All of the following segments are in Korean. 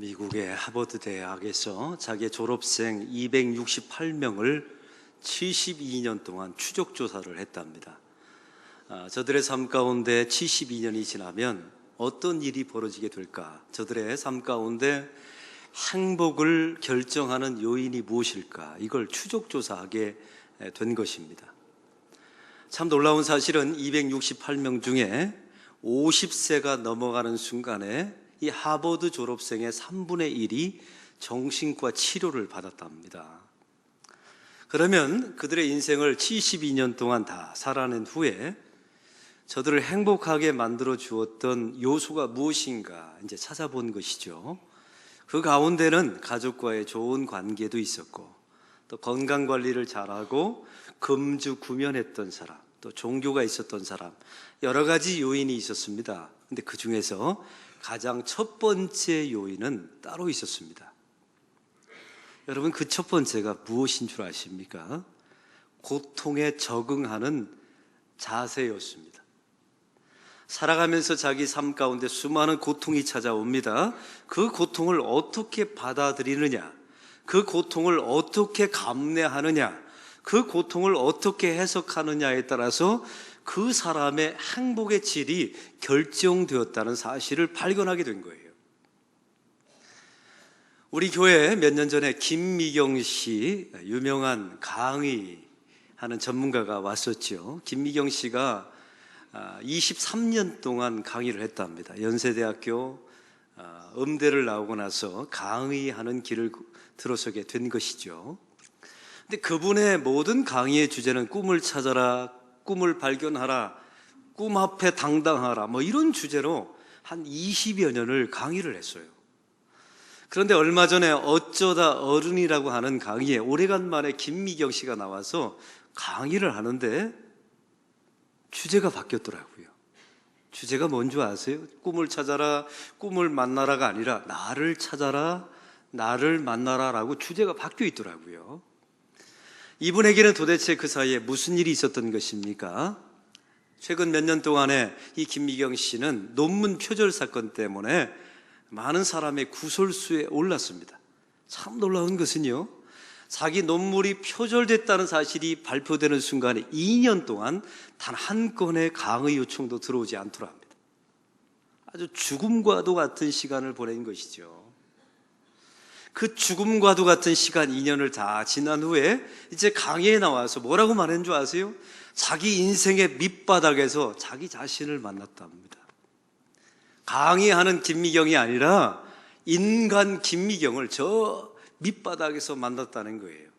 미국의 하버드 대학에서 자기 졸업생 268명을 72년 동안 추적 조사를 했답니다. 저들의 삶 가운데 72년이 지나면 어떤 일이 벌어지게 될까? 저들의 삶 가운데 행복을 결정하는 요인이 무엇일까? 이걸 추적 조사하게 된 것입니다. 참 놀라운 사실은 268명 중에 50세가 넘어가는 순간에 이 하버드 졸업생의 3분의 1이 정신과 치료를 받았답니다. 그러면 그들의 인생을 72년 동안 다 살아낸 후에 저들을 행복하게 만들어 주었던 요소가 무엇인가 이제 찾아본 것이죠. 그 가운데는 가족과의 좋은 관계도 있었고, 또 건강 관리를 잘하고 금주구면했던 사람, 또 종교가 있었던 사람, 여러 가지 요인이 있었습니다. 근데 그 중에서 가장 첫 번째 요인은 따로 있었습니다. 여러분, 그 첫 번째가 무엇인 줄 아십니까? 고통에 적응하는 자세였습니다. 살아가면서 자기 삶 가운데 수많은 고통이 찾아옵니다. 그 고통을 어떻게 받아들이느냐, 그 고통을 어떻게 감내하느냐, 그 고통을 어떻게 해석하느냐에 따라서 그 사람의 행복의 질이 결정되었다는 사실을 발견하게 된 거예요. 우리 교회에 몇 년 전에 김미경 씨, 유명한 강의하는 전문가가 왔었죠. 김미경 씨가 23년 동안 강의를 했답니다. 연세대학교 음대를 나오고 나서 강의하는 길을 들어서게 된 것이죠. 근데 그분의 모든 강의의 주제는 꿈을 찾아라, 꿈을 발견하라, 꿈 앞에 당당하라, 이런 주제로 한 20여 년을 강의를 했어요. 그런데 얼마 전에 어쩌다 어른이라고 하는 강의에 오래간만에 김미경 씨가 나와서 강의를 하는데 주제가 바뀌었더라고요. 주제가 뭔지 아세요? 꿈을 찾아라, 꿈을 만나라가 아니라 나를 찾아라, 나를 만나라라고 주제가 바뀌어 있더라고요. 이분에게는 도대체 그 사이에 무슨 일이 있었던 것입니까? 최근 몇 년 동안에 이 김미경 씨는 논문 표절 사건 때문에 많은 사람의 구설수에 올랐습니다. 참 놀라운 것은요, 자기 논문이 표절됐다는 사실이 발표되는 순간에 2년 동안 단 한 건의 강의 요청도 들어오지 않더라 합니다. 아주 죽음과도 같은 시간을 보낸 것이죠. 그 죽음과도 같은 시간 2년을 다 지난 후에 이제 강의에 나와서 뭐라고 말했는 줄 아세요? 자기 인생의 밑바닥에서 자기 자신을 만났답니다. 강의하는 김미경이 아니라 인간 김미경을 저 밑바닥에서 만났다는 거예요.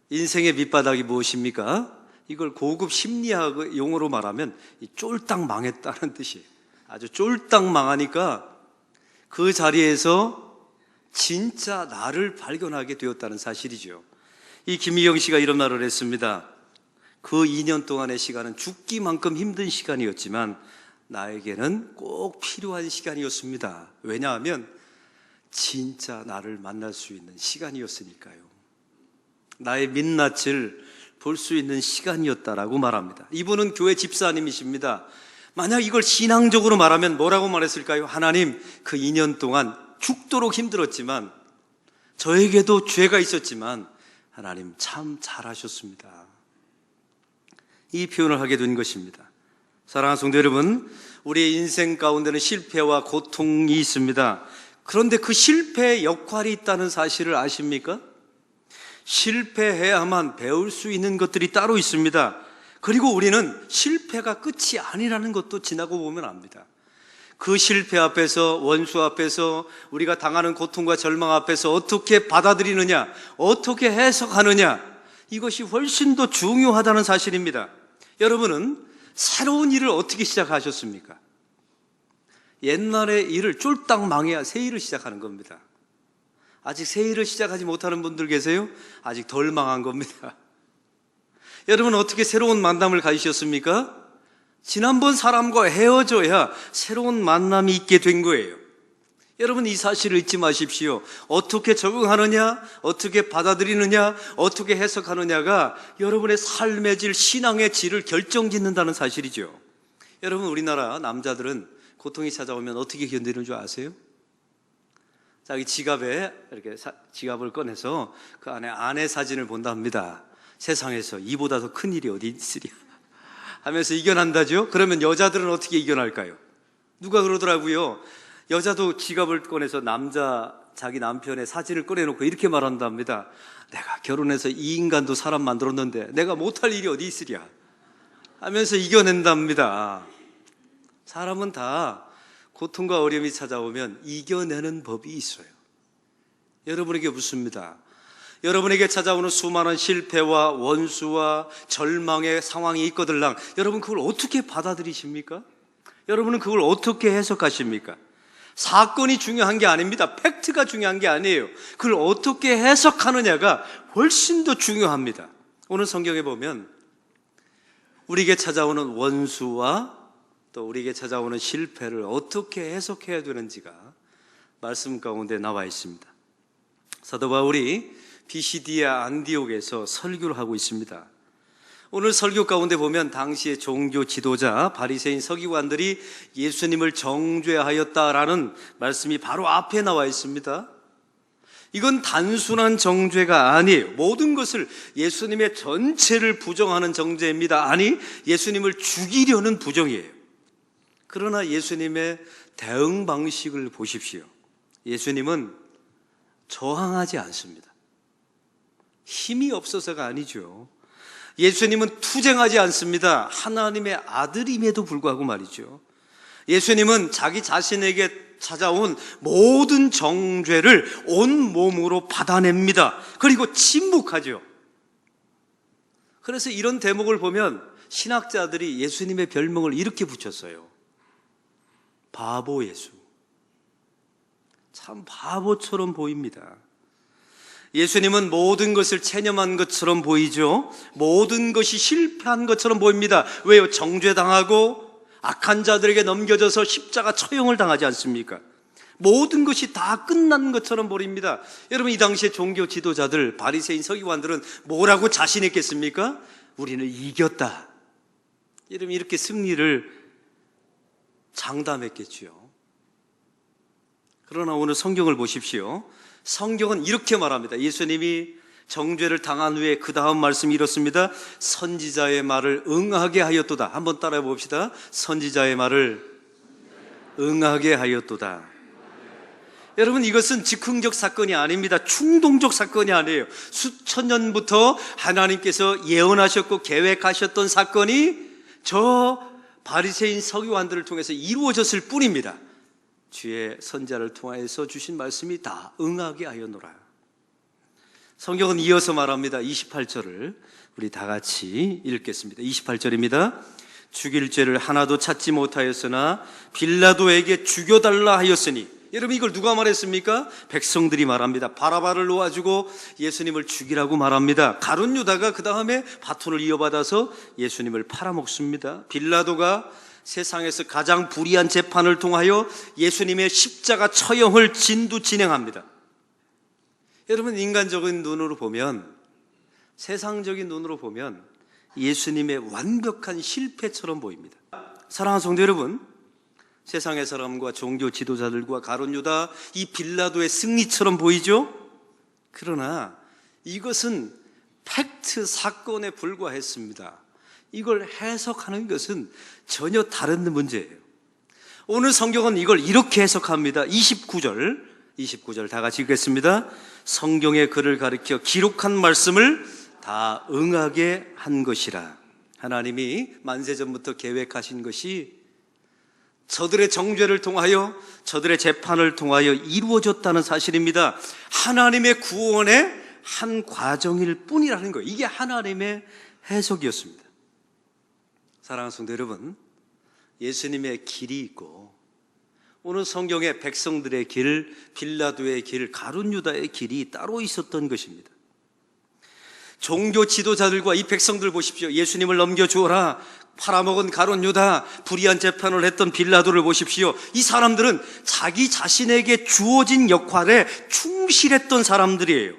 인생의 밑바닥이 무엇입니까? 이걸 고급 심리학 용어로 말하면 쫄딱 망했다는 뜻이에요. 아주 쫄딱 망하니까 그 자리에서 진짜 나를 발견하게 되었다는 사실이죠. 이 김미경 씨가 이런 말을 했습니다. 그 2년 동안의 시간은 죽기만큼 힘든 시간이었지만 나에게는 꼭 필요한 시간이었습니다. 왜냐하면 진짜 나를 만날 수 있는 시간이었으니까요. 나의 민낯을 볼 수 있는 시간이었다라고 말합니다. 이분은 교회 집사님이십니다. 만약 이걸 신앙적으로 말하면 뭐라고 말했을까요? 하나님, 그 2년 동안 죽도록 힘들었지만, 저에게도 죄가 있었지만 하나님 참 잘하셨습니다. 이 표현을 하게 된 것입니다. 사랑하는 성도 여러분, 우리의 인생 가운데는 실패와 고통이 있습니다. 그런데 그 실패의 역할이 있다는 사실을 아십니까? 실패해야만 배울 수 있는 것들이 따로 있습니다. 그리고 우리는 실패가 끝이 아니라는 것도 지나고 보면 압니다. 그 실패 앞에서, 원수 앞에서, 우리가 당하는 고통과 절망 앞에서 어떻게 받아들이느냐, 어떻게 해석하느냐, 이것이 훨씬 더 중요하다는 사실입니다. 여러분은 새로운 일을 어떻게 시작하셨습니까? 옛날의 일을 쫄딱 망해야 새 일을 시작하는 겁니다. 아직 새 일을 시작하지 못하는 분들 계세요? 아직 덜 망한 겁니다. 여러분, 어떻게 새로운 만남을 가지셨습니까? 지난번 사람과 헤어져야 새로운 만남이 있게 된 거예요. 여러분, 이 사실을 잊지 마십시오. 어떻게 적응하느냐, 어떻게 받아들이느냐, 어떻게 해석하느냐가 여러분의 삶의 질, 신앙의 질을 결정짓는다는 사실이죠. 여러분, 우리나라 남자들은 고통이 찾아오면 어떻게 견디는 줄 아세요? 자기 지갑에 이렇게 지갑을 꺼내서 그 안에 아내 사진을 본다 합니다. 세상에서 이보다 더 큰 일이 어디 있으랴 하면서 이겨난다죠. 그러면 여자들은 어떻게 이겨날까요? 누가 그러더라고요. 여자도 지갑을 꺼내서 자기 남편의 사진을 꺼내놓고 이렇게 말한답니다. 내가 결혼해서 이 인간도 사람 만들었는데 내가 못할 일이 어디 있으랴 하면서 이겨낸답니다. 사람은 다 고통과 어려움이 찾아오면 이겨내는 법이 있어요. 여러분에게 묻습니다. 여러분에게 찾아오는 수많은 실패와 원수와 절망의 상황이 있거들랑 여러분 그걸 어떻게 받아들이십니까? 여러분은 그걸 어떻게 해석하십니까? 사건이 중요한 게 아닙니다. 팩트가 중요한 게 아니에요. 그걸 어떻게 해석하느냐가 훨씬 더 중요합니다. 오늘 성경에 보면 우리에게 찾아오는 원수와 또 우리에게 찾아오는 실패를 어떻게 해석해야 되는지가 말씀 가운데 나와 있습니다. 사도 바울이 비시디아 안디옥에서 설교를 하고 있습니다. 오늘 설교 가운데 보면 당시의 종교 지도자 바리새인 서기관들이 예수님을 정죄하였다라는 말씀이 바로 앞에 나와 있습니다. 이건 단순한 정죄가 아니에요. 모든 것을 예수님의 전체를 부정하는 정죄입니다. 아니, 예수님을 죽이려는 부정이에요. 그러나 예수님의 대응 방식을 보십시오. 예수님은 저항하지 않습니다. 힘이 없어서가 아니죠. 예수님은 투쟁하지 않습니다. 하나님의 아들임에도 불구하고 말이죠. 예수님은 자기 자신에게 찾아온 모든 정죄를 온 몸으로 받아냅니다. 그리고 침묵하죠. 그래서 이런 대목을 보면 신학자들이 예수님의 별명을 이렇게 붙였어요. 바보 예수. 참 바보처럼 보입니다. 예수님은 모든 것을 체념한 것처럼 보이죠. 모든 것이 실패한 것처럼 보입니다. 왜요? 정죄당하고 악한 자들에게 넘겨져서 십자가 처형을 당하지 않습니까? 모든 것이 다 끝난 것처럼 보입니다. 여러분, 이 당시에 종교 지도자들, 바리새인 서기관들은 뭐라고 자신했겠습니까? 우리는 이겼다. 여러분, 이렇게 승리를 장담했겠지요. 그러나 오늘 성경을 보십시오. 성경은 이렇게 말합니다. 예수님이 정죄를 당한 후에 그 다음 말씀이 이렇습니다. 선지자의 말을 응하게 하였도다. 한번 따라해 봅시다. 선지자의 말을 응하게 하였도다. 여러분, 이것은 즉흥적 사건이 아닙니다. 충동적 사건이 아니에요. 수천 년부터 하나님께서 예언하셨고 계획하셨던 사건이 저 바리새인 서기관들을 통해서 이루어졌을 뿐입니다. 주의 선자를 통하여서 주신 말씀이 다 응하게 하였노라. 성경은 이어서 말합니다. 28절을 우리 다 같이 읽겠습니다. 28절입니다. 죽일 죄를 하나도 찾지 못하였으나 빌라도에게 죽여달라 하였으니. 여러분, 이걸 누가 말했습니까? 백성들이 말합니다. 바라바를 놓아주고 예수님을 죽이라고 말합니다. 가룟 유다가 그 다음에 바톤을 이어받아서 예수님을 팔아먹습니다. 빌라도가 세상에서 가장 불의한 재판을 통하여 예수님의 십자가 처형을 진행합니다. 여러분, 인간적인 눈으로 보면, 세상적인 눈으로 보면 예수님의 완벽한 실패처럼 보입니다. 사랑하는 성도 여러분, 세상의 사람과 종교 지도자들과 가룟 유다, 이 빌라도의 승리처럼 보이죠? 그러나 이것은 팩트 사건에 불과했습니다. 이걸 해석하는 것은 전혀 다른 문제예요. 오늘 성경은 이걸 이렇게 해석합니다. 29절 다 같이 읽겠습니다. 성경의 글을 가리켜 기록한 말씀을 다 응하게 한 것이라. 하나님이 만세전부터 계획하신 것이 저들의 정죄를 통하여, 저들의 재판을 통하여 이루어졌다는 사실입니다. 하나님의 구원의 한 과정일 뿐이라는 거예요. 이게 하나님의 해석이었습니다. 사랑하는 성도 여러분, 예수님의 길이 있고 오늘 성경의 백성들의 길, 빌라도의 길, 가룟 유다의 길이 따로 있었던 것입니다. 종교 지도자들과 이 백성들 보십시오. 예수님을 넘겨주어라, 팔아먹은 가룟 유다, 불의한 재판을 했던 빌라도를 보십시오. 이 사람들은 자기 자신에게 주어진 역할에 충실했던 사람들이에요.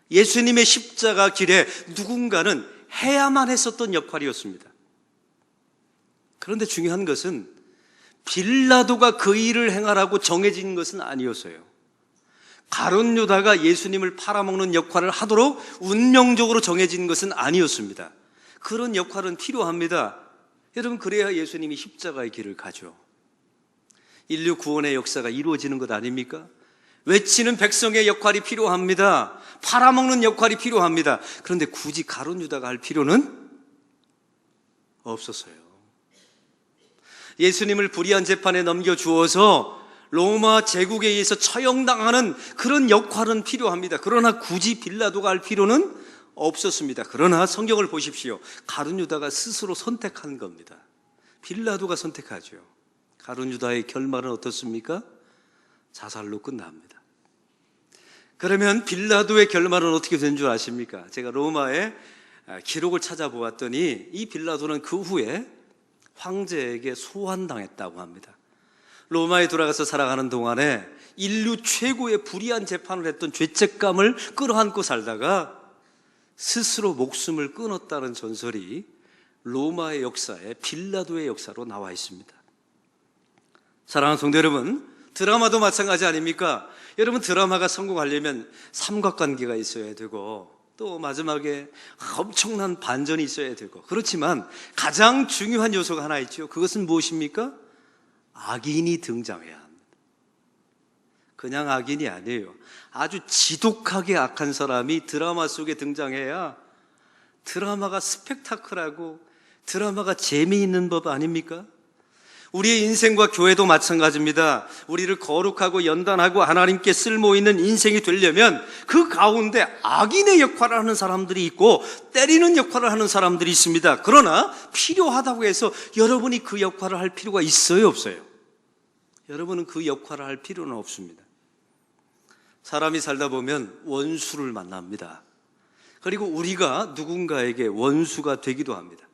예수님의 십자가 길에 누군가는 해야만 했었던 역할이었습니다. 그런데 중요한 것은 빌라도가 그 일을 행하라고 정해진 것은 아니었어요. 가룟 유다가 예수님을 팔아먹는 역할을 하도록 운명적으로 정해진 것은 아니었습니다. 그런 역할은 필요합니다. 여러분, 그래야 예수님이 십자가의 길을 가죠. 인류 구원의 역사가 이루어지는 것 아닙니까? 외치는 백성의 역할이 필요합니다. 팔아먹는 역할이 필요합니다. 그런데 굳이 가룟 유다가 할 필요는 없었어요. 예수님을 불의한 재판에 넘겨주어서 로마 제국에 의해서 처형당하는 그런 역할은 필요합니다. 그러나 굳이 빌라도가 할 필요는 없었습니다. 그러나 성경을 보십시오. 가룟 유다가 스스로 선택한 겁니다. 빌라도가 선택하죠. 가룟 유다의 결말은 어떻습니까? 자살로 끝납니다. 그러면 빌라도의 결말은 어떻게 된 줄 아십니까? 제가 로마의 기록을 찾아보았더니 이 빌라도는 그 후에 황제에게 소환당했다고 합니다. 로마에 돌아가서 살아가는 동안에 인류 최고의 불의한 재판을 했던 죄책감을 끌어안고 살다가 스스로 목숨을 끊었다는 전설이 로마의 역사에 빌라도의 역사로 나와 있습니다. 사랑하는 성도 여러분, 드라마도 마찬가지 아닙니까? 여러분, 드라마가 성공하려면 삼각관계가 있어야 되고 또 마지막에 엄청난 반전이 있어야 되고, 그렇지만 가장 중요한 요소가 하나 있죠. 그것은 무엇입니까? 악인이 등장해야 합니다. 그냥 악인이 아니에요. 아주 지독하게 악한 사람이 드라마 속에 등장해야 드라마가 스펙타클하고 드라마가 재미있는 법 아닙니까? 우리의 인생과 교회도 마찬가지입니다. 우리를 거룩하고 연단하고 하나님께 쓸모있는 인생이 되려면 그 가운데 악인의 역할을 하는 사람들이 있고 때리는 역할을 하는 사람들이 있습니다. 그러나 필요하다고 해서 여러분이 그 역할을 할 필요가 있어요, 없어요? 여러분은 그 역할을 할 필요는 없습니다. 사람이 살다 보면 원수를 만납니다. 그리고 우리가 누군가에게 원수가 되기도 합니다.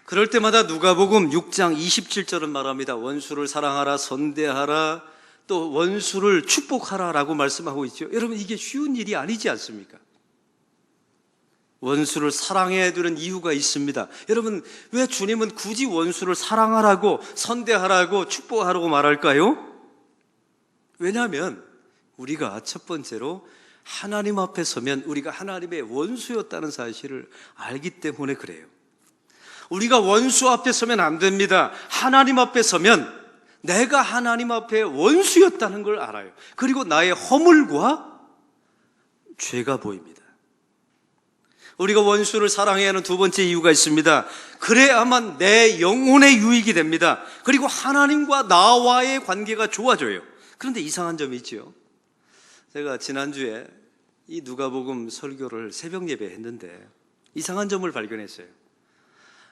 그럴 때마다 누가복음 6장 27절은 말합니다. 원수를 사랑하라, 선대하라, 또 원수를 축복하라 라고 말씀하고 있죠. 여러분, 이게 쉬운 일이 아니지 않습니까? 원수를 사랑해야 되는 이유가 있습니다. 여러분, 왜 주님은 굳이 원수를 사랑하라고, 선대하라고, 축복하라고 말할까요? 왜냐하면 우리가 첫 번째로 하나님 앞에 서면 우리가 하나님의 원수였다는 사실을 알기 때문에 그래요. 우리가 원수 앞에 서면 안 됩니다. 하나님 앞에 서면 내가 하나님 앞에 원수였다는 걸 알아요. 그리고 나의 허물과 죄가 보입니다. 우리가 원수를 사랑해야 하는 두 번째 이유가 있습니다. 그래야만 내 영혼의 유익이 됩니다. 그리고 하나님과 나와의 관계가 좋아져요. 그런데 이상한 점이 있죠. 제가 지난주에 이 누가복음 설교를 새벽 예배 했는데 이상한 점을 발견했어요.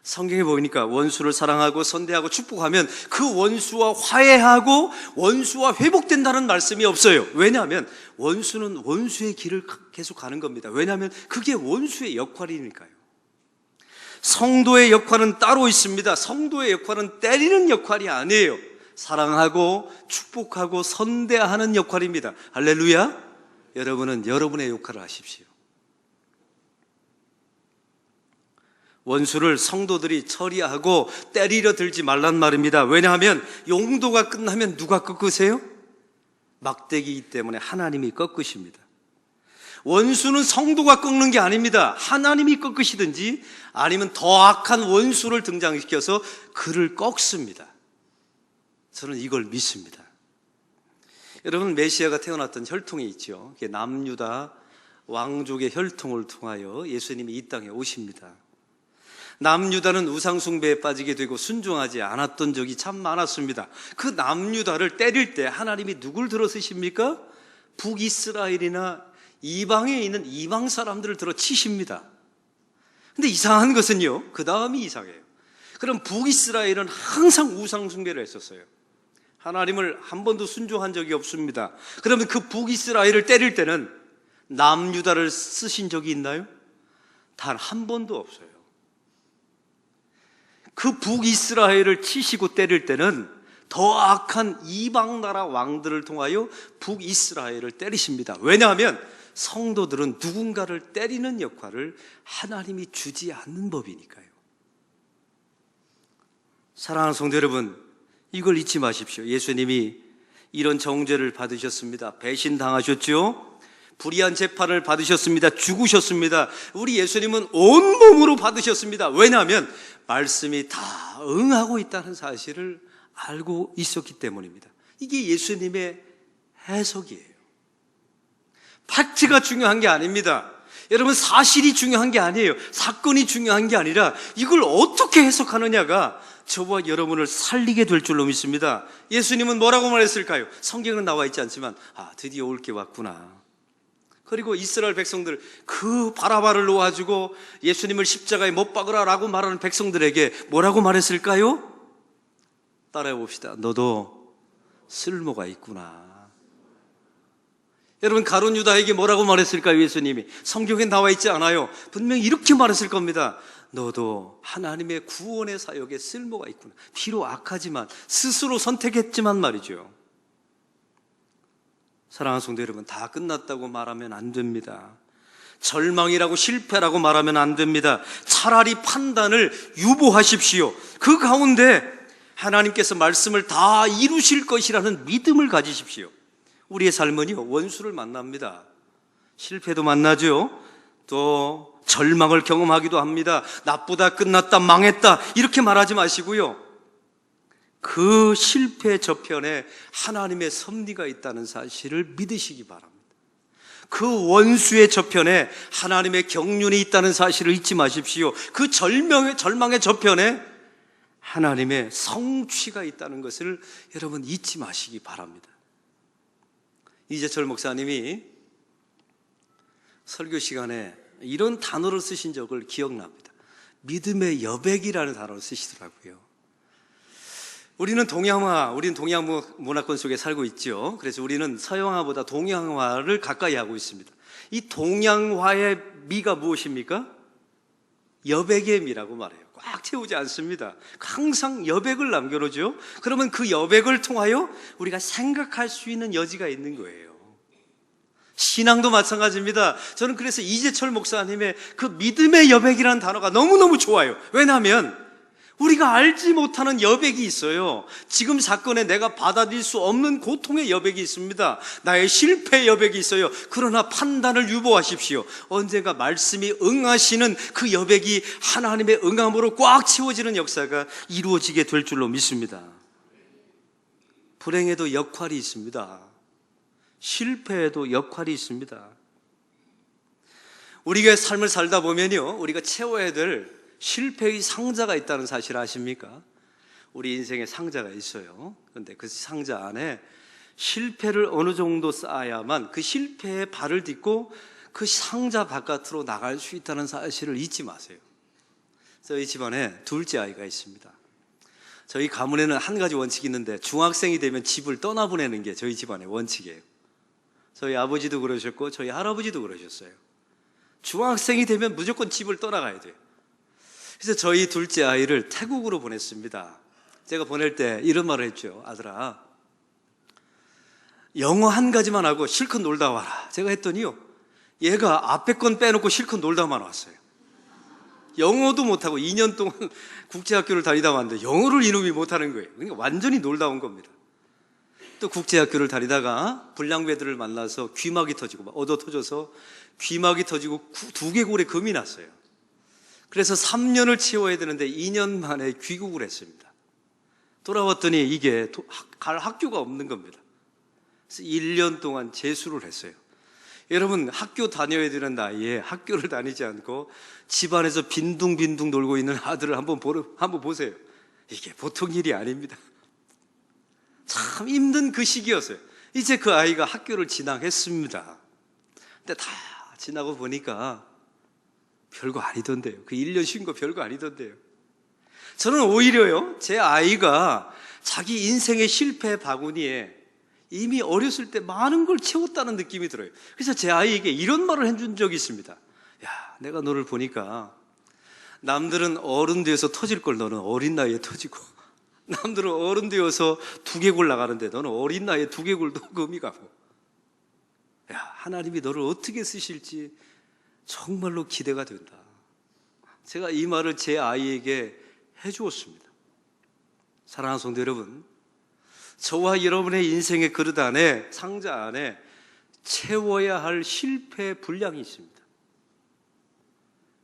성경에 보니까 원수를 사랑하고 선대하고 축복하면 그 원수와 화해하고 원수와 회복된다는 말씀이 없어요. 왜냐하면 원수는 원수의 길을 계속 가는 겁니다. 왜냐하면 그게 원수의 역할이니까요. 성도의 역할은 따로 있습니다. 성도의 역할은 때리는 역할이 아니에요. 사랑하고 축복하고 선대하는 역할입니다. 할렐루야. 여러분은 여러분의 역할을 하십시오. 원수를 성도들이 처리하고 때리려 들지 말란 말입니다. 왜냐하면 용도가 끝나면 누가 꺾으세요? 막대기이기 때문에 하나님이 꺾으십니다. 원수는 성도가 꺾는 게 아닙니다. 하나님이 꺾으시든지 아니면 더 악한 원수를 등장시켜서 그를 꺾습니다. 저는 이걸 믿습니다. 여러분, 메시아가 태어났던 혈통이 있죠. 그게 남유다 왕족의 혈통을 통하여 예수님이 이 땅에 오십니다. 남유다는 우상숭배에 빠지게 되고 순종하지 않았던 적이 참 많았습니다. 그 남유다를 때릴 때 하나님이 누굴 들어 쓰십니까? 북이스라엘이나 이방에 있는 이방 사람들을 들어 치십니다. 근데 이상한 것은요, 그 다음이 이상해요. 그럼 북이스라엘은 항상 우상숭배를 했었어요. 하나님을 한 번도 순종한 적이 없습니다. 그러면 그 북이스라엘을 때릴 때는 남유다를 쓰신 적이 있나요? 단 한 번도 없어요. 그 북이스라엘을 치시고 때릴 때는 더 악한 이방 나라 왕들을 통하여 북이스라엘을 때리십니다. 왜냐하면 성도들은 누군가를 때리는 역할을 하나님이 주지 않는 법이니까요. 사랑하는 성도 여러분, 이걸 잊지 마십시오. 예수님이 이런 정죄를 받으셨습니다. 배신당하셨죠? 불의한 재판을 받으셨습니다. 죽으셨습니다. 우리 예수님은 온몸으로 받으셨습니다. 왜냐하면 말씀이 다 응하고 있다는 사실을 알고 있었기 때문입니다. 이게 예수님의 해석이에요. 팩트가 중요한 게 아닙니다. 여러분, 사실이 중요한 게 아니에요. 사건이 중요한 게 아니라 이걸 어떻게 해석하느냐가 저와 여러분을 살리게 될 줄로 믿습니다. 예수님은 뭐라고 말했을까요? 성경은 나와 있지 않지만 드디어 올 게 왔구나. 그리고 이스라엘 백성들, 그 바라바를 놓아주고 예수님을 십자가에 못 박으라라고 말하는 백성들에게 뭐라고 말했을까요? 따라해 봅시다. 너도 쓸모가 있구나. 여러분, 가룟 유다에게 뭐라고 말했을까요? 예수님이 성경에 나와 있지 않아요. 분명히 이렇게 말했을 겁니다. 너도 하나님의 구원의 사역에 쓸모가 있구나. 비록 악하지만 스스로 선택했지만 말이죠. 사랑하는 성도 여러분, 다 끝났다고 말하면 안 됩니다. 절망이라고 실패라고 말하면 안 됩니다. 차라리 판단을 유보하십시오. 그 가운데 하나님께서 말씀을 다 이루실 것이라는 믿음을 가지십시오. 우리의 삶은요, 원수를 만납니다. 실패도 만나죠. 또 절망을 경험하기도 합니다. 나쁘다, 끝났다, 망했다 이렇게 말하지 마시고요, 그 실패 저편에 하나님의 섭리가 있다는 사실을 믿으시기 바랍니다. 그 원수의 저편에 하나님의 경륜이 있다는 사실을 잊지 마십시오. 그 절망의 저편에 하나님의 성취가 있다는 것을 여러분 잊지 마시기 바랍니다. 이재철 목사님이 설교 시간에 이런 단어를 쓰신 적을 기억납니다. 믿음의 여백이라는 단어를 쓰시더라고요. 우리는 동양 문화권 속에 살고 있죠. 그래서 우리는 서양화보다 동양화를 가까이 하고 있습니다. 이 동양화의 미가 무엇입니까? 여백의 미라고 말해요. 꽉 채우지 않습니다. 항상 여백을 남겨놓죠. 그러면 그 여백을 통하여 우리가 생각할 수 있는 여지가 있는 거예요. 신앙도 마찬가지입니다. 저는 그래서 이재철 목사님의 그 믿음의 여백이라는 단어가 너무너무 좋아요. 왜냐하면 우리가 알지 못하는 여백이 있어요. 지금 사건에 내가 받아들일 수 없는 고통의 여백이 있습니다. 나의 실패의 여백이 있어요. 그러나 판단을 유보하십시오. 언젠가 말씀이 응하시는 그 여백이 하나님의 응함으로 꽉 채워지는 역사가 이루어지게 될 줄로 믿습니다. 불행에도 역할이 있습니다. 실패에도 역할이 있습니다. 우리가 삶을 살다 보면요, 우리가 채워야 될 실패의 상자가 있다는 사실 아십니까? 우리 인생에 상자가 있어요. 그런데 그 상자 안에 실패를 어느 정도 쌓아야만 그 실패에 발을 딛고 그 상자 바깥으로 나갈 수 있다는 사실을 잊지 마세요. 저희 집안에 둘째 아이가 있습니다. 저희 가문에는 한 가지 원칙이 있는데 중학생이 되면 집을 떠나보내는 게 저희 집안의 원칙이에요. 저희 아버지도 그러셨고 저희 할아버지도 그러셨어요. 중학생이 되면 무조건 집을 떠나가야 돼요. 그래서 저희 둘째 아이를 태국으로 보냈습니다. 제가 보낼 때 이런 말을 했죠. 아들아, 영어 한 가지만 하고 실컷 놀다 와라. 제가 했더니요, 얘가 앞에 건 빼놓고 실컷 놀다만 왔어요. 영어도 못하고 2년 동안 국제학교를 다니다 왔는데 영어를 이놈이 못하는 거예요. 그러니까 완전히 놀다 온 겁니다. 또 국제학교를 다니다가 불량배들을 만나서 귀막이 터지고 얻어 터져서 귀막이 터지고 두개골에 금이 났어요. 그래서 3년을 채워야 되는데 2년 만에 귀국을 했습니다. 돌아왔더니 이게 갈 학교가 없는 겁니다. 그래서 1년 동안 재수를 했어요. 여러분, 학교 다녀야 되는 나이에 학교를 다니지 않고 집안에서 빈둥빈둥 놀고 있는 아들을 한번 보세요. 이게 보통 일이 아닙니다. 참 힘든 그 시기였어요. 이제 그 아이가 학교를 진학했습니다. 근데 다 지나고 보니까 별거 아니던데요. 그 1년 쉰 거 별거 아니던데요. 저는 오히려요, 제 아이가 자기 인생의 실패 바구니에 이미 어렸을 때 많은 걸 채웠다는 느낌이 들어요. 그래서 제 아이에게 이런 말을 해준 적이 있습니다. 야, 내가 너를 보니까 남들은 어른 되어서 터질 걸 너는 어린 나이에 터지고, 남들은 어른 되어서 두개골 나가는데 너는 어린 나이에 두개골도 금이 가고, 야, 하나님이 너를 어떻게 쓰실지 정말로 기대가 된다. 제가 이 말을 제 아이에게 해주었습니다. 사랑하는 성도 여러분, 저와 여러분의 인생의 그릇 안에, 상자 안에 채워야 할 실패 분량이 있습니다.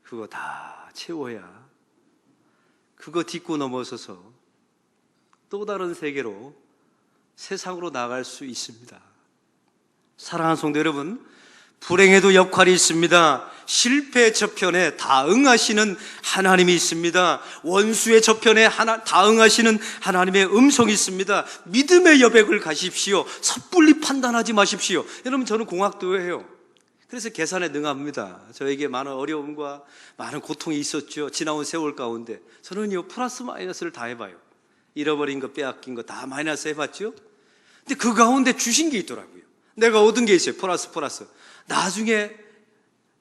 그거 다 채워야 그거 딛고 넘어서서 또 다른 세계로, 세상으로 나갈 수 있습니다. 사랑하는 성도 여러분, 불행에도 역할이 있습니다. 실패의 저편에 다 응하시는 하나님이 있습니다. 원수의 저편에 다 응하시는 하나님의 음성이 있습니다. 믿음의 여백을 가십시오. 섣불리 판단하지 마십시오. 여러분, 저는 공학도예요. 그래서 계산에 능합니다. 저에게 많은 어려움과 많은 고통이 있었죠. 지나온 세월 가운데 저는요, 플러스 마이너스를 다 해봐요. 잃어버린 거, 빼앗긴 거 다 마이너스 해봤죠. 근데 그 가운데 주신 게 있더라고요. 내가 얻은 게 있어요. 플러스. 나중에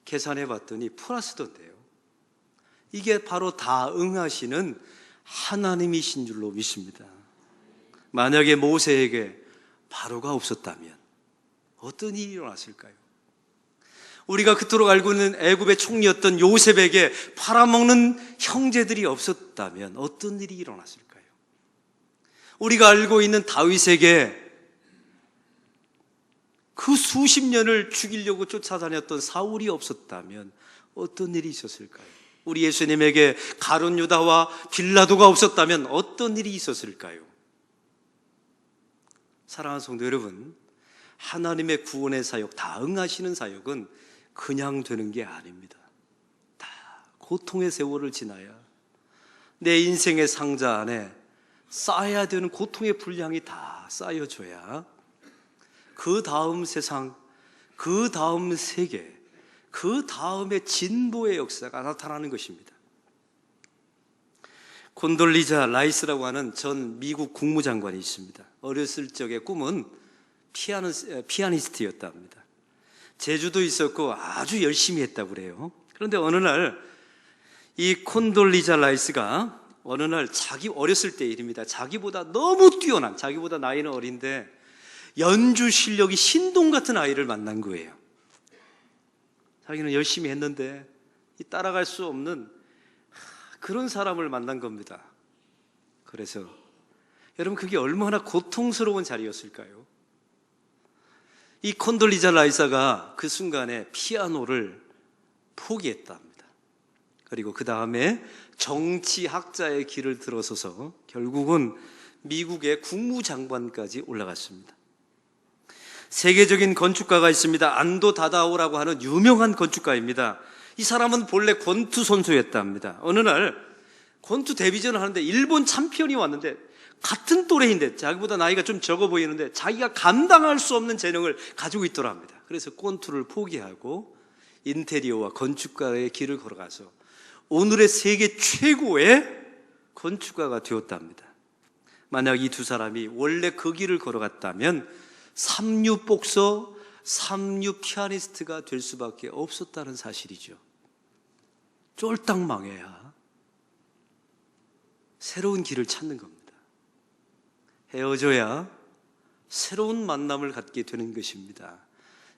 계산해 봤더니 플러스던데요. 이게 바로 다 응하시는 하나님이신 줄로 믿습니다. 만약에 모세에게 바로가 없었다면 어떤 일이 일어났을까요? 우리가 그토록 알고 있는 애굽의 총리였던 요셉에게 팔아먹는 형제들이 없었다면 어떤 일이 일어났을까요? 우리가 알고 있는 다윗에게 그 수십 년을 죽이려고 쫓아다녔던 사울이 없었다면 어떤 일이 있었을까요? 우리 예수님에게 가룟 유다와 빌라도가 없었다면 어떤 일이 있었을까요? 사랑하는 성도 여러분, 하나님의 구원의 사역, 다 응하시는 사역은 그냥 되는 게 아닙니다. 다 고통의 세월을 지나야 내 인생의 상자 안에 쌓아야 되는 고통의 분량이 다 쌓여져야 그 다음 세상, 그 다음 세계, 그 다음에 진보의 역사가 나타나는 것입니다. 콘돌리자 라이스라고 하는 전 미국 국무장관이 있습니다. 어렸을 적의 꿈은 피아니스트였다 합니다. 재주도 있었고 아주 열심히 했다고 그래요. 그런데 어느 날 이 콘돌리자 라이스가 어느 날 자기 어렸을 때 일입니다. 자기보다 너무 뛰어난, 자기보다 나이는 어린데 연주 실력이 신동 같은 아이를 만난 거예요. 자기는 열심히 했는데 따라갈 수 없는 그런 사람을 만난 겁니다. 그래서 여러분, 그게 얼마나 고통스러운 자리였을까요? 이 콘돌리자 라이사가 그 순간에 피아노를 포기했답니다. 그리고 그 다음에 정치학자의 길을 들어서서 결국은 미국의 국무장관까지 올라갔습니다. 세계적인 건축가가 있습니다. 안도 다다오라고 하는 유명한 건축가입니다. 이 사람은 본래 권투 선수였답니다. 어느 날 권투 데뷔전을 하는데 일본 챔피언이 왔는데 같은 또래인데 자기보다 나이가 좀 적어 보이는데 자기가 감당할 수 없는 재능을 가지고 있더랍니다. 그래서 권투를 포기하고 인테리어와 건축가의 길을 걸어가서 오늘의 세계 최고의 건축가가 되었답니다. 만약 이 두 사람이 원래 그 길을 걸어갔다면 삼류 복서, 삼류 피아니스트가 될 수밖에 없었다는 사실이죠. 쫄딱 망해야 새로운 길을 찾는 겁니다. 헤어져야 새로운 만남을 갖게 되는 것입니다.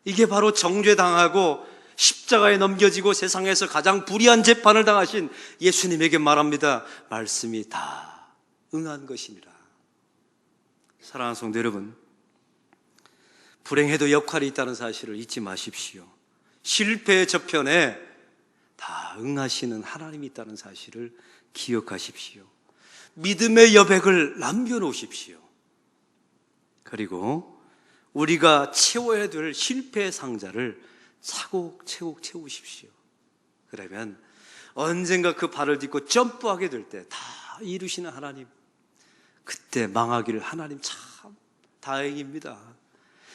이게 바로 정죄당하고 십자가에 넘겨지고 세상에서 가장 불의한 재판을 당하신 예수님에게 말합니다. 말씀이 다 응한 것이니라. 사랑하는 성도 여러분, 불행해도 역할이 있다는 사실을 잊지 마십시오. 실패의 저편에 다 응하시는 하나님이 있다는 사실을 기억하십시오. 믿음의 여백을 남겨놓으십시오. 그리고 우리가 채워야 될 실패의 상자를 차곡차곡 채우십시오. 그러면 언젠가 그 발을 딛고 점프하게 될 때 다 이루시는 하나님, 그때 망하기를 하나님 참 다행입니다.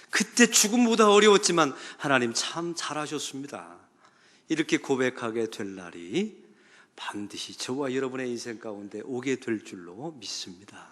그때 죽음보다 어려웠지만 하나님 참 잘하셨습니다. 이렇게 고백하게 될 날이 반드시 저와 여러분의 인생 가운데 오게 될 줄로 믿습니다.